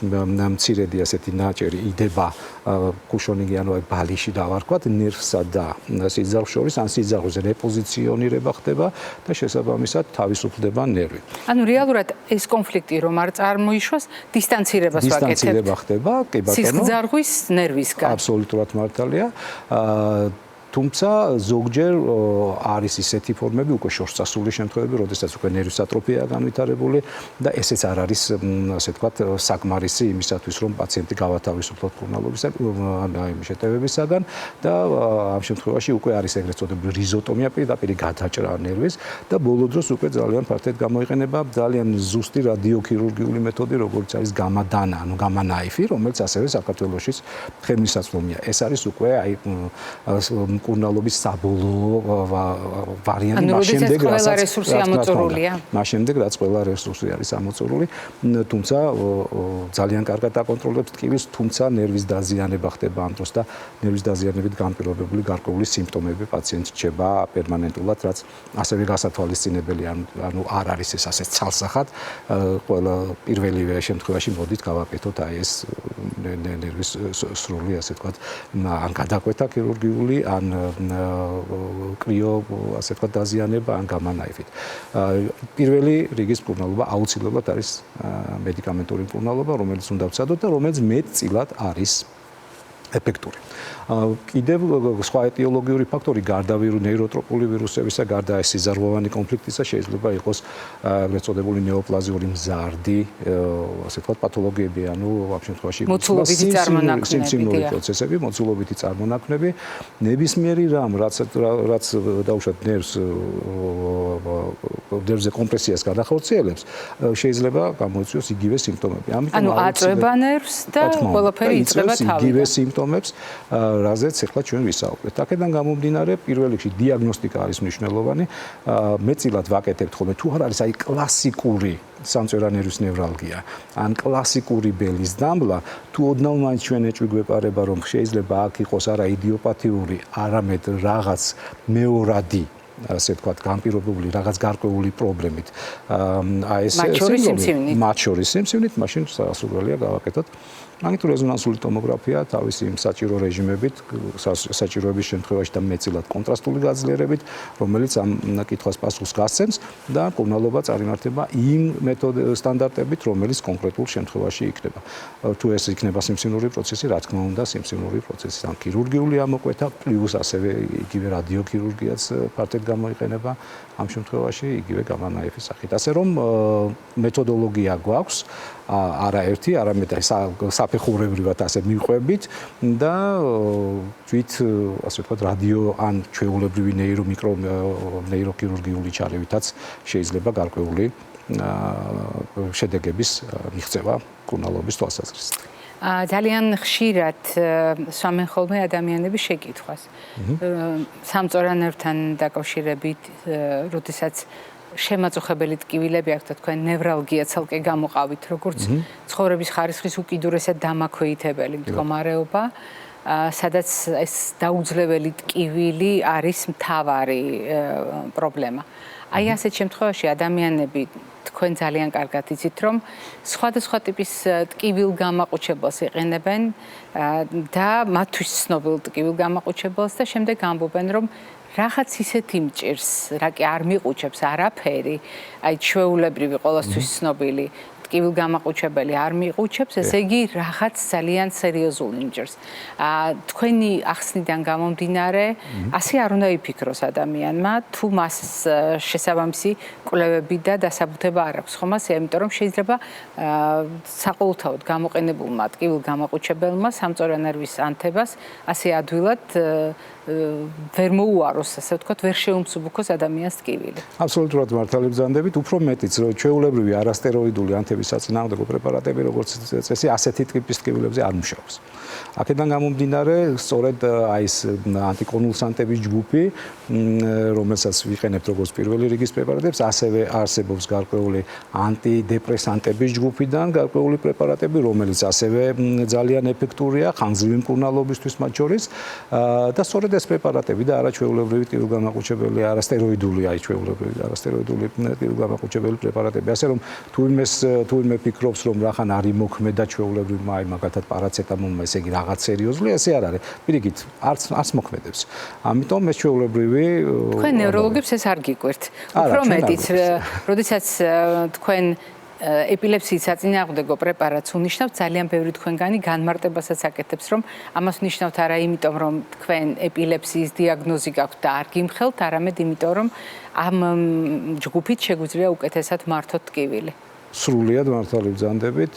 მცირედი ასეთი ნაჭერი იდება კუშონინგი ანუ ბალიში დავარქვათ ნერვსა და სიძარღვს შორის, ან სიძარღვის რეპოზიციონირება ხდება და შესაბამისად თავისუფლდება ნერვი. ანუ რეალურად ეს კონფლიქტი რომ არ წარმოიშვას, დისტანცირებას ვაკეთებთ. დისტანცირება ხდება, კი ბატონო. სიძარღვის ნერვისგან. აბსოლუტურად მართალია. თუმცა ზოგჯერ არის ისეთი ფორმები, უკვე შორსასრული შემთხვევები, როდესაც უკვე ნერვის ატროფიაა განვითარებული და ესეც არ არის, ასე ვთქვათ, საკმარისი იმისათვის, რომ პაციენტი გავათავისუფლოთ მკურნალობისაგან, შეტევებისაგან და ამ შემთხვევაში უკვე არის ეგრეთ წოდებული რიზოტომია, პირდაპირ გადაჭრა ნერვის და ბოლო დროს უკვე ძალიან ფართედ გამოიყენება ძალიან ზუსტი რადიოქირურგიული მეთოდი, როგორც არის გამადანა, ანუ გამანაიფი, რომელიც ასევე საქართველოში ხელმისაწვდომია. ეს არის უკვე აი მკურნალობის საბოლოო ვარიანტი, მას შემდეგ რაც ყველა რესურსი არის ამოწურული, თუმცა ძალიან კარგად აკონტროლებს ტკივილს, თუმცა ნერვის დაზიანება ხდება ამ დროს და ნერვის დაზიანებით განპირობებული გარკვეული სიმპტომები პაციენტს რჩება პერმანენტულად, რაც ასევე გასათვალისწინებელია, ანუ არ არის ეს ასე ცალსახად, ყველა პირველივე შემთხვევაში მოდით გავაკეთოთ აი ეს ნერვის სრული, ასე ვთქვათ, ან გადაკვეთა ქირურგიული, ან კრიო, ასე ვთქვათ, დაზიანება, ან გამანაიფით. პირველი რიგის მკურნალობა აუცილებლად არის მედიკამენტური მკურნალობა, რომელიც უნდა ვცადოთ და რომელიც მეტწილად არის ეფექტური. კიდევ სხვა ეტიოლოგიური ფაქტორი გარდა ნეიროტროპული ვირუსებისა, გარდა ეს სიზარღვოვანი კონფლიქტისა შეიძლება იყოს ეგრეთ წოდებული ნეოპლაზიური მზარდი, ასე ვთქვათ, პათოლოგიები, ანუ ამ შემთხვევაში სიმსივნური პროცესები, მოცულობითი წარმონაქმნები, ნებისმიერი რამ, რაც დაუშვათ ნერვზე კომპრესიას განახორციელებს, შეიძლება გამოიწვიოს იგივე სიმპტომები. ანუ აწვება ნერვს და ყველაფერი იწყება თავიდან. იგივე სიმპტომებს, რაზეც ახლა ჩვენ ვისაუბრეთ. აქედან გამომდინარე, პირველ რიგში დიაგნოსტიკა არის მნიშვნელოვანი. მეტწილად ვაკეთებთ ხოლმე, თუ არ არის აი კლასიკური სამწვერა ნერვის ნევრალგია, ან კლასიკური ბელის დამბლა, თუ ოდნავ მაინც ჩვენ ეჭვი გვეპარება, რომ შეიძლება აქ იყოს არა იდიოპათიური, არამედ რაღაც მეორადი ასე ვთქვათ, განპირობებული რაღაც გარკვეული პრობლემით. ეს მათ შორის სიმსივნით, მაშინ სასურველია გავაკეთოთ მაგნიტური რეზონანსული ტომოგრაფია თავისი საჭირო რეჟიმებით, საჭიროების შემთხვევაში და მეტწილად კონტრასტული გაძლიერებით, რომელიც ამ კითხვას პასუხს გასცემს და მკურნალობა წარიმართება იმ სტანდარტებით, რომელიც კონკრეტულ შემთხვევაში იქნება. თუ ეს იქნება სიმსივნური პროცესი, რა თქმა უნდა, სიმსივნური პროცესი, ან ქირურგიული ამოკვეთა, პლუს ასევე იგივე რადიოქირურგიაც ფართედ გამოიყენება ამ შემთხვევაში, იგივე გამანაიფის სახით. ასე რომ მეთოდოლოგია გვაქვს, არაერთი, არამედ საფეხურებრივად ასე მიყვებით და თვით ასე ვთქვათ რადიო ან ჩვეულებრივი ნეიროქირურგიული ჩარევითაც შეიძლება გარკვეული შედეგების მიღწევა მკურნალობის თვალსაზრისით. ძალიან ხშირად სვამენ ხოლმე ადამიანები შეკითხვას. სამწორანერვთან დაკავშირებით, როდესაც შემაწუხებელი ტკივილები აქვს და თქვენ ნევრალგია ცალკე გამოყავით, როგორც ცხოვრების ხარისხის უკიდურესად დამაქვეითებელი მდგომარეობა, სადაც ეს დაუძლეველი ტკივილი არის მთავარი პრობლემა. აი ასეთ შემთხვევაში ადამიანები თქვენ ძალიან კარგად იცით, რომ სხვადასხვა ტიპის ტკივილ გამაყუჩებელს იყენებენ და მათთვის ცნობილ ტკივილ გამაყუჩებელს და შემდეგ ამბობენ, რომ რაღაც ისეთი მჭირს, რა კი არ მიყუჩებს არაფერი, აი ჩვეულებრივი ყოველთვის ცნობილი ტკივილ გამაყუჩებელი არ მიყუჩებს, ესე იგი რაღაც ძალიან სერიოზული მჭირს. თქვენი ახსნიდან გამომდინარე, ასე არ უნდა იფიქროს ადამიანმა, თუ მას შესაბამისი კვლევები და დასაბუთება არ აქვს, ხომ ასე? იმიტომ რომ შეიძლება საყოველთაოდ გამოყენებულმა ტკივილ გამაყუჩებელმა სამწორანერვის ანთებას ასე ადვილად ვერ მოუაროს, ასე ვთქვათ, ვერ შეუმსუბუქოს ადამიანს ტკივილი. აბსოლუტურად მართალი ბრძანდებით, უფრო მეტიც, რომ ჩვეულებრივი არასტეროიდული ანთების საწინააღმდეგო პრეპარატები, როგორც წესი, ასეთი ტიპის ტკივილებზე არ მუშაობს. აქედან გამომდინარე, სწორედ აი ეს ანტიკონულსანტების ჯგუფი, რომელსაც ვიყენებთ როგორც პირველი რიგის პრეპარატებს, ასევე არსებობს გარკვეული ანტიდეპრესანტების ჯგუფიდან გარკვეული პრეპარატები, რომელიც ასევე ძალიან ეფექტურია ხანგრძლივი მკურნალობისთვის მათ შორის და სწორედ ეს პრეპარატები და არაჩვეულებრივი ტკივილგამაყუჩებელი, არასტეროიდული, აი ჩვეულებრივი არასტეროიდული ტკივილგამაყუჩებელი პრეპარატები. ასე რომ თუ იმე ფიქრობს, რომ რახან არის მოქმედა ჩვეულებრივმა, აი მაგათად პარაცეტამოლმა, ესე იგი რაღაც სერიოზული, ესე არ არის. პირიქით, არც მოქმედებს. ამიტომ ეს ჩვეულებრივი თქვენ ნევროლოგებს ეს არ გიკვირთ. უფრო მეტიც, როდესაც თქვენ ეპილეფსიის საწინააღმდეგო პრეპარატს უნიშნავთ, ძალიან ბევრი თქვენგანი განმარტებასაც აკეთებს, რომ ამას უნიშნავთ არა იმიტომ, რომ თქვენ ეპილეფსიის დიაგნოზი გაქვთ და არ გიმხელთ, არამედ იმიტომ, რომ ამ ჯგუფით შეგვიძლია უკეთესად მართოთ ტკივილი. სრულიად მართალი ბრძანდებით,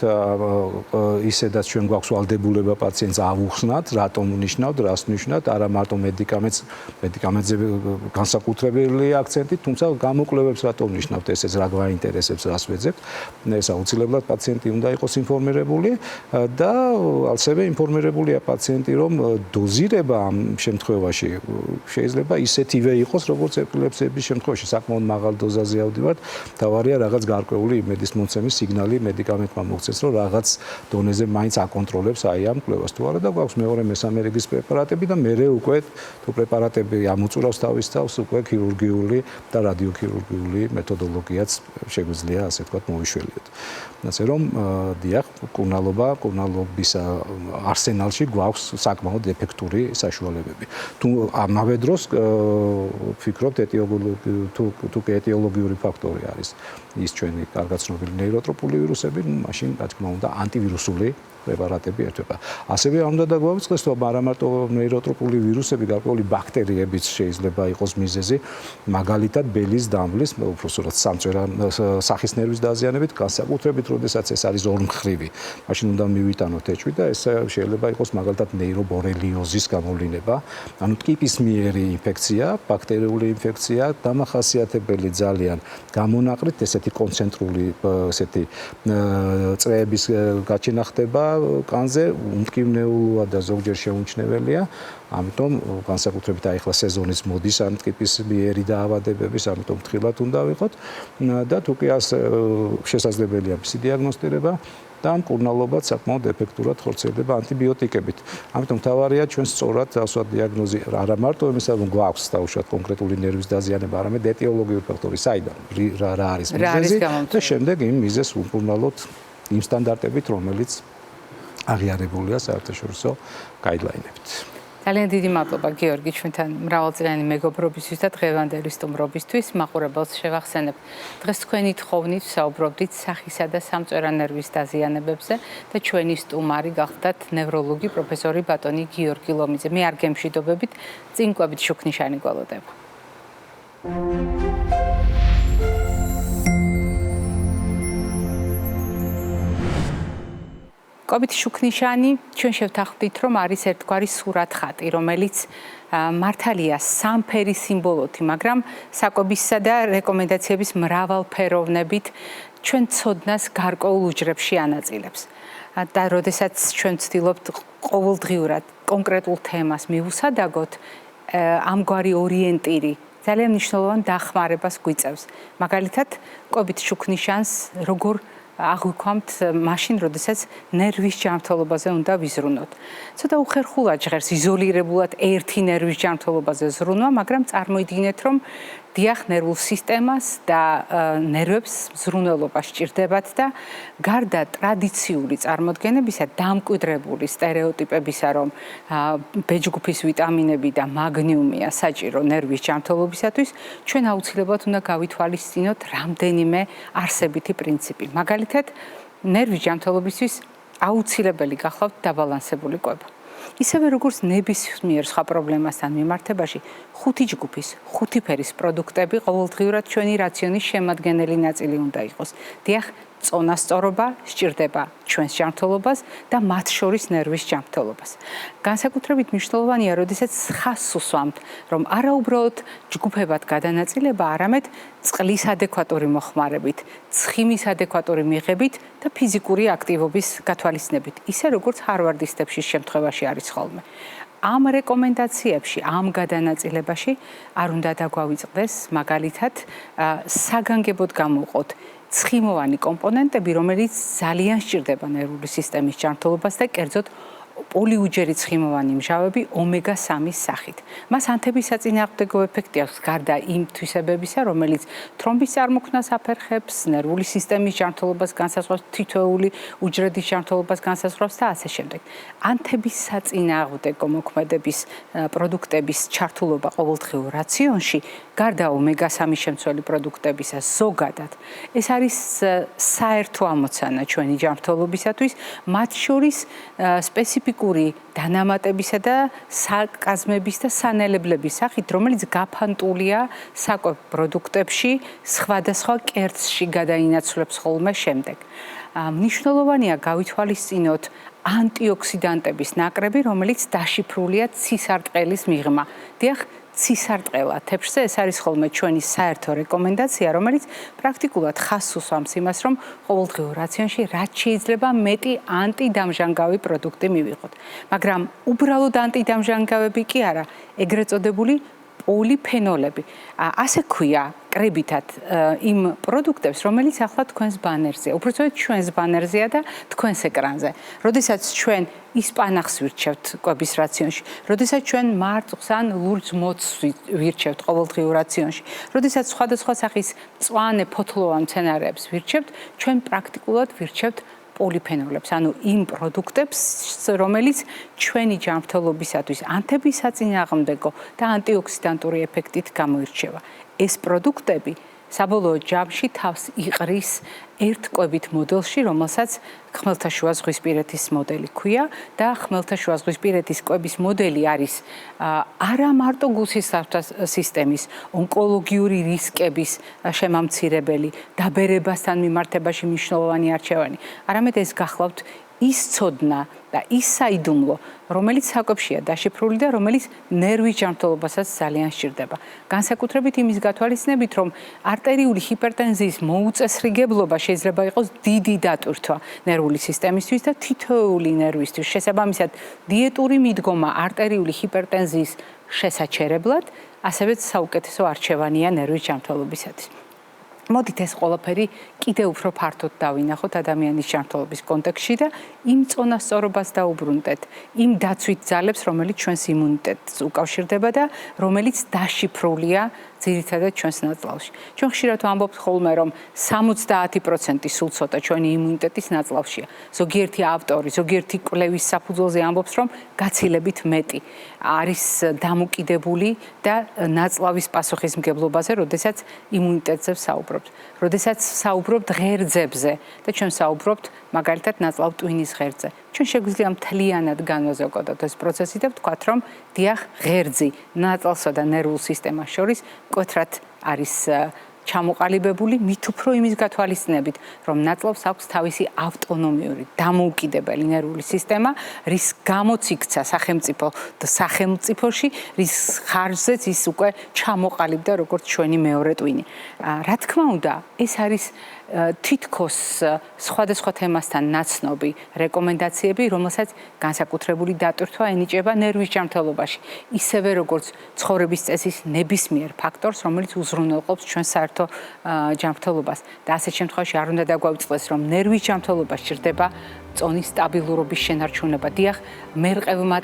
ისედაც ჩვენ გვაქვს ვალდებულება პაციენტს ავუხსნათ, რატომ უნიშნავთ, რას ნიშნავთ, არა მარტო მედიკამენტზე განსაკუთრებული აქცენტით, თუმცა გამოკვლევებს რატომ უნიშნავთ, ესეც რა გვაინტერესებს, რას ვეძებთ. ეს აუცილებლად პაციენტი უნდა იყოს ინფორმირებული და ასევე ინფორმირებულია პაციენტი, რომ დოზირება ამ შემთხვევაში შეიძლება ისეთივე იყოს, როგორც ეპილეფსიების შემთხვევაში, საკმაოდ მაღალ დოზაზე ავდივართ, თავარია რაღაც გარკვეული იმედის მოცემის სიგნალი მედიკამენტმა მოგცეს, რომ რაღაც დონეზე მაინც აკონტროლებს აი ამ კვლევას. თუ არა და გვაქვს მეორე მესამე რიგის პრეპარატები და მერე უკვე თუ პრეპარატები ამოწურავს თავის თავს, უკვე ქირურგიული და რადიოქირურგიული მეთოდოლოგიაც შეგვიძლია ასე ვთქვათ მოვიშველიოთ. ასე რომ დიახ, მკურნალობის არსენალში გვაქვს საკმაოდ ეფექტური საშუალებები. თუ ამავე დროს ვფიქრობთ თუ ეტიოლოგიური ფაქტორი არის ის ჩვენი კარგად ცნობილი ნეიროტროპული ვირუსები, მაშინ რა თქმა უნდა ანტივირუსული პრეპარატები ერთვება. ასევე უნდა დაგვაუწყდეს, რომ არა მარტო ნეიროტროპული ვირუსები, გარკვეული ბაქტერიებიც შეიძლება იყოს მიზეზი, მაგალითად ბელის დამბლის, უბრალოდ სამწვერა სახის ნერვის დაზიანებით, განსაკუთრებით, როდესაც ეს არის ორმხრივი. მაშინ უნდა მივიტანოთ ეჭვი და ეს შეიძლება იყოს მაგალითად ნეირობორელიოზის გამოვლინება, ანუ ტკიპისმიერი ინფექცია, ბაქტერიული ინფექცია, დამახასიათებელი ძალიან გამონაყრით ესეთი კონცენტრული ესეთი წრეების გაჩენა ხდება კანზე, უმტკივნეულოა და ზოგჯერ შეუმჩნეველია. ამიტომ განსაკუთრებით აი ახლა სეზონის მოდის ამ ტკიპის მიერი დაავადებების, ამიტომ ფრთხილად უნდა ვიყოთ და თუ კი შესაძლებელია მისი დიაგნოსტირება, და მკურნალობაც საკმაოდ ეფექტურად ხორციელდება ანტიბიოტიკებით. ამიტომ მთავარია ჩვენ სწორად დავსვათ დიაგნოზი არა მარტო იმისა, რომ გვაქვს დაუშვათ კონკრეტული ნერვის დაზიანება, არამედ ეტიოლოგიური ფაქტორი, საიდან რა არის მიზეზი და შემდეგ იმ მიზეზს ვმკურნალოთ იმ სტანდარტებით, რომელიც აღიარებულია საერთაშორისო გაიდლაინებით. ძალიან დიდი მადლობა გიორგი ჩვენთან მრავალწლიანი მეგობრობისთვის და დღევანდელი სტუმრობისთვის. მაყურებელს შევახსენებ, დღეს თქვენი თხოვნით ვსაუბრობდით სახისა და სამწვერა ნერვის დაზიანებებზე და ჩვენი სტუმარი გახლდათ ნევროლოგი პროფესორი ბატონი გიორგი ლომიძე. მე არ გემშვიდობებით, წინ კვებით შუქნიშანი გველოდება. კვებით შუქნიშანი ჩვენ შევთანხმდით, რომ არის ერთგვარი სურათხატი, რომელიც მართალია სამფერი სიმბოლოთი, მაგრამ საკვებისა და რეკომენდაციების მრავალფეროვნებით ჩვენ ცოდნას გარკვეულ უჯრებში ანაწილებს. და როდესაც ჩვენ ვცდილობთ ყოველდღიურად კონკრეტულ თემას მივუსადაგოთ, ამგვარი ორიენტირი ძალიან მნიშვნელოვან დახმარებას გვიწევს. მაგალითად, კვებით შუქნიშანს როგორ აღვიქვამთ მაშინ, როდესაც ნერვის ჯანმრთელობაზე უნდა ვიზრუნოთ. ცოტა უხერხულად ჟღერს იზოლირებულად ერთი ნერვის ჯანმრთელობაზე ზრუნვა, მაგრამ წარმოიდგინეთ, რომ დიახ, ნერვულ სისტემას და ნერვებს ზრუნველობა სჭირდებათ და გარდა ტრადიციული წარმოდგენებისა, დამკვიდრებული სტერეოტიპებისა, რომ ბეჯგუფის ვიტამინები და მაგნიუმია საჭირო ნერვის ჯანმრთელობისათვის, ჩვენ აუცილებლად უნდა გავითვალისწინოთ რამდენიმე არსებითი პრინციპი. მაგალითად, ნერვის ჯანმრთელობისთვის აუცილებელი გახლავთ დაბალანსებული კვება. ისევე როგორც ნებისმიერ სხვა პრობლემასთან მიმართებაში, 5 ჯგუფის, 5 ფერის პროდუქტები ყოველდღიურად ჩვენი რაციონის შემადგენელი ნაწილი უნდა იყოს. დიახ, წონასწორობა სჭირდება ჩვენს ჯანმრთელობას და მათ შორის ნერვის ჯანმრთელობას. განსაკუთრებით მნიშვნელოვანია, როდესაც ხაზს უსვამთ, რომ არა უბრალოდ ჯგუფებად გადანაწილება, არამედ წყლის ადეკვატური მოხმარებით, ცხიმის ადეკვატური მიღებით და ფიზიკური აქტივობის გათვალისწინებით, ისე როგორც ჰარვარდისტებში შემთხვევაში არის ხოლმე. ამ რეკომენდაციებში, ამ გადანაწილებაში არ უნდა დაგვავიწყდეს, მაგალითად, საგანგებოდ გამოვყოთ ცხიმოვანი კომპონენტები, რომელიც ძალიან სჭირდება ნერვული სისტემის ჯანმრთელობას და კერძოდ პოლიუჯერი ცხიმოვანი მჟავები ომეგა-3-ის სახით. მას ანთებისაწინააღმდეგო ეფექტი აქვს გარდა იმ თვისებებისა, რომელიც თრომბის წარმოქმნას აფერხებს, ნერვული სისტემის ჯანმრთელობას განსაზღვრავს, თითოეული უჯრედის ჯანმრთელობას განსაზღვრავს და ასე შემდეგ. ანთებისაწინააღმდეგო მოქმედების პროდუქტების ჩართულობა ყოველდღიურ რაციონში, გარდა ომეგა-3 შემცველი პროდუქტებისა ზოგადად, ეს არის საერთო ამოცანა ჩვენი ჯანმრთელობისათვის, მათ შორის სპეციფიკური დანამატებისა და საკაზმების და სანელებლების სახით, რომელიც გაფანტულია საკვებ პროდუქტებში, სხვადასხვა კერძში გადაინაცვლებს ხოლმე შემდეგ. მნიშვნელოვანია გავითვალისწინოთ ანტიოქსიდანტების ნაკრები, რომელიც დაშიფრულია ცისარტყელის მიღმა. დიახ, ცისარტყელა თეფშზე ეს არის ხოლმე ჩვენი საერთო რეკომენდაცია, რომელიც პრაქტიკულად ხაზს უსვამს იმას, რომ ყოველდღიურ რაციონში რაც შეიძლება მეტი ანტიდამჟანგავი პროდუქტი მივიღოთ. მაგრამ უბრალოდ ანტიდამჟანგავები კი არა, ეგრეთ წოდებული პოლიფენოლები. ასე ქვია კრებითად იმ პროდუქტებს, რომელიც ახლა თქვენს ბანერზეა, უბრალოდ ჩვენს ბანერზეა და თქვენს ეკრანზე. როდესაც ჩვენ ისპანახს ვირჩევთ კვების რაციონში, როდესაც ჩვენ მარწუხს ან ლურჯ მოცს ვირჩევთ ყოველდღიურ რაციონში, როდესაც სხვადასხვა სახის მწვანე ფოთლოვან მცენარეებს ვირჩევთ, ჩვენ პრაქტიკულად ვირჩევთ პოლიფენოლებს, ანუ იმ პროდუქტებს, რომელიც ჩვენი ჯანმრთელობისათვის ანთებისაწინააღმდეგო და ანტიოქსიდანტური ეფექტით გამოირჩევა. ეს პროდუქტები საბოლოო ჯამში თავს იყრის ერთ კვებით მოდელში, რომელსაც ხმელთაშუაზღვისპირეთის მოდელი ქვია და ხმელთაშუაზღვისპირეთის კვების მოდელი არის არა მარტო გულსისხლთა სისტემის ონკოლოგიური რისკების შემამცირებელი, დაბერებასთან მიმართებაში მნიშვნელოვანი არჩევანი, არამედ ეს გახლავთ ის ცოდნა და ის საიდუმლო, რომელიც საკვებშია დაშიფრული და რომელიც ნერვის ჯანმრთელობასაც ძალიან სჭირდება. განსაკუთრებით იმის გათვალისწინებით, რომ არტერიული ჰიპერტენზიის მოუწესრიგებლობა შეიძლება იყოს დიდი დატვირთვა ნერვული სისტემისთვის და თითოეული ნერვისთვის. შესაბამისად, დიეტური მიდგომა არტერიული ჰიპერტენზიის შესაჩერებლად, ასევე საუკეთესო არჩევანია ნერვის ჯანმრთელობისათვის. მოდით ეს ყველაფერი კიდევ უფრო ფართოდ დავინახოთ ადამიანის ჯანმრთელობის კონტექსტში და იმ წონასწორობას დაუბრუნდეთ, იმ დაცვით ძალებს, რომელიც ჩვენს იმუნიტეტს უკავშირდება და რომელიც დაშიფრულია ძირითადად ჩვენს ნაწლავში. ჩვენ ხშირად ვამბობთ ხოლმე, რომ 70% სულ ცოტა ჩვენი იმუნიტეტის ნაწლავშია. ზოგიერთი ავტორი, ზოგიერთი კვლევის საფუძველზე ამბობს, რომ გაცილებით მეტი არის დამოკიდებული და ნაწლავის პასუხისმგებლობაზე, როდესაც იმუნიტეტზე ვსაუბრობთ. როდესაც ვსაუბრობთ ღერძებზე და ჩვენ ვსაუბრობთ მაგალითად ნაწლავ ტვინის ღერძზე. ჩვენ შეგვიძლია მთლიანად განვაზოგოთ ეს პროცესი და ვთქვათ, რომ დიახ, ღერძი ნაწლავსა და ნერვულ სისტემას შორის მკვეთრად არის ჩამოყალიბებული, მით უფრო იმის გათვალისწინებით, რომ ნაწლავს აქვს თავისი ავტონომიური, დამოუკიდებელი ნერვული სისტემა, რის გამოც იქცა სახელმწიფოში, რის ხარჯზეც ის უკვე ჩამოყალიბდა როგორც ჩვენი მეორე ტვინი. რა თქმა უნდა, ეს არის თითქოს სხვადასხვა თემასთან ნაცნობი რეკომენდაციები, რომელსაც განსაკუთრებული დატვირთვა ენიჭება ნერვის ჯანმრთელობაში, ისევე როგორც ცხოვრების წესის ნებისმიერ ფაქტორს, რომელიც უზრუნველყოფს ჩვენ საერთო ჯანმრთელობას. და ასეთ შემთხვევაში არ უნდა დაგვაუწყდეს, რომ ნერვის ჯანმრთელობა სჭირდება წონის სტაბილურობის შენარჩუნება. დიახ, მერყევმა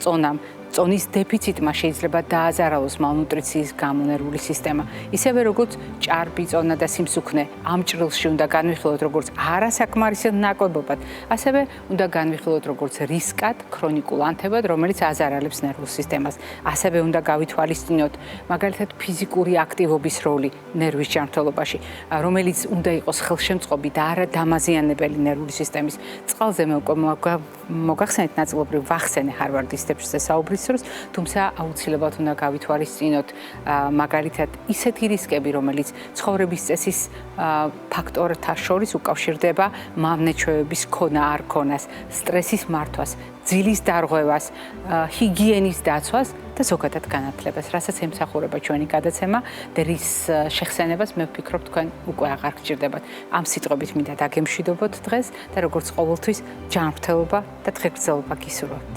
წონამ წონის დეფიციტმა შეიძლება დააზარალოს მალნუტრიციის გამო ნერვული სისტემა. ისევე როგორც ჭარბი წონა და სიმსუქნე ამ ჭრილში უნდა განვიხილოთ როგორც არასაკმარისად ნაკლებობად, ასევე უნდა განვიხილოთ როგორც რისკად, ქრონიკულ ანთებად, რომელიც აზარალებს ნერვულ სისტემას. ასევე უნდა გავითვალისწინოთ მაგალითად ფიზიკური აქტივობის როლი ნერვის ჯანმრთელობაში, რომელიც უნდა იყოს ხელშემწყობი და არა დამაზიანებელი ნერვული სისტემის. წყალზე მე უკვე მოგახსენეთ ნაწილობრივ ვახსენე ჰარვარდისტებს საუბრის დროს, თუმცა აუცილებლად უნდა გავითვალისწინოთ მაგალითად ისეთი რისკები, რომელიც ცხოვრების წესის ფაქტორთა შორის უკავშირდება მამნეჩვევების ქონა არ ქონას, სტრესის მართვას, ძილის დარღვევას, ჰიგიენის დაცვას და ზოგადად განათლებას, რასაც ემსახურება ჩვენი გადაცემა და რის შეხსენებას მე ვფიქრობ თქვენ უკვე აღარ გჭირდებათ. ამ სიტყვებით მინდა დაგემშვიდობოთ დღეს და როგორც ყოველთვის ჯანმრთელობა და დღეგრძელობა გისურვებთ.